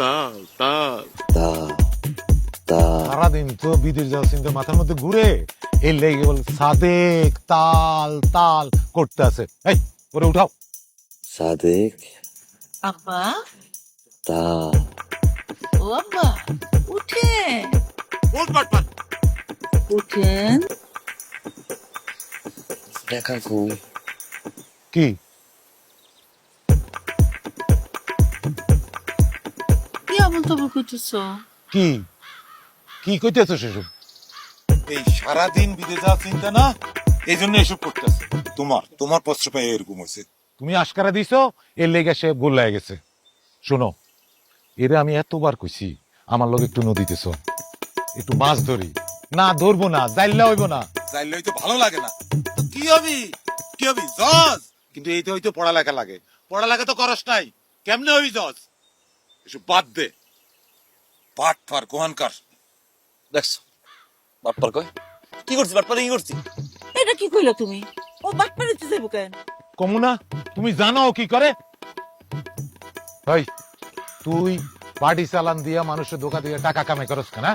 তাল তাল তা তা সারাদিন তো বিদেশ যাওয়ার চিন্তা মাথার মধ্যে ঘুরে এই লেগে বল সাদেক তাল তাল করতে আছে। এই ওরে উঠাও। সাদেক আব্বা তা ও আব্বা উঠেন ওঠ বাটপার উঠেন। দেখা কই কি কি আমল তবল করতেছ? কি কি কইতেছো সেসব? এই সারাদিন বিদেশ যাওয়ার চিন্তা না, এই জন্য এসব করতেছে। তোমার প্রশ্ন পাই এরকম হয়েছে। তুমি আশকারা দিছো, এর লেগে সে ভুল হয়ে গেছে। শোনো, এরে আমি এতবার কইছি আমার লগে একটু নদীতে চল, একটু মাছ ধরি। না ধরবো না, জাইল্লা হইব না। চাইলেই তো ভালো লাগে না, তো কি হবি জজ। কিন্তু এইটা হয়তো পড়ালেখা লাগে, পড়ালেখা তো করস নাই, কেমনে হবি জজ? এসব বাদ দে, পাট ফার কোহানকার। দেখছো বাটপার কয় কি করছি, বাটপার কি করছি? এটা কি কইলা তুমি? ও বাট পাড়িতে যাইব কেন? কমুনা, তুমি জানো ও কি করে? ভাই তুই বাড়ি চালান দিয়া মানুষের দোকান দিয়ে টাকা কামাই করস কেন?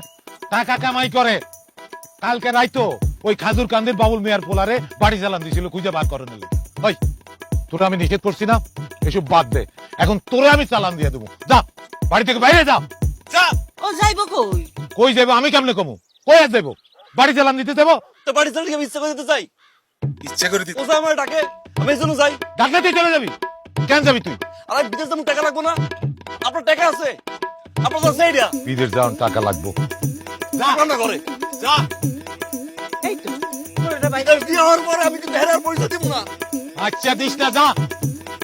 টাকা কামাই করে। কালকে রাইতো ওই খাজুর কান্দির বাবুল মিয়ার পোলারে বাড়ি চালান দিছিল, খুঁজে বার করে নিল। ভাই তোরা আমি নিষেধ করছি না, এসব বাদ দে। এখন তোরে আমি চালান দিয়ে দেবো, যা বাড়ি থেকে বাইরে যা। যা ও যাইব কই? কই যাবো আমি কেমনে কমু? কই আর যাবো? বাড়ি চালান দিতে দেবো? তো বাড়ি চালিয়ে আমি ইচ্ছা করে দিতে চাই, ইচ্ছা করে দিতে। ও যা আমার ডাকে আমি এই জন্য যাই। ডাকলে তুই চলে যাবি? কেন যাবি তুই? আর আমি বিদেশ যাবো, টাকা লাগবো না? আপনার টাকা আছে, আপনার কাছে এইটা বিদেশ যাওয়ার টাকা লাগবো। রান্না করে যা এই তো পুরোটা বাইরে। বিয়ে হওয়ার পরে আমি কিন্তু হেরার পরিচয় দিব না। আচ্ছা দিস না, যা।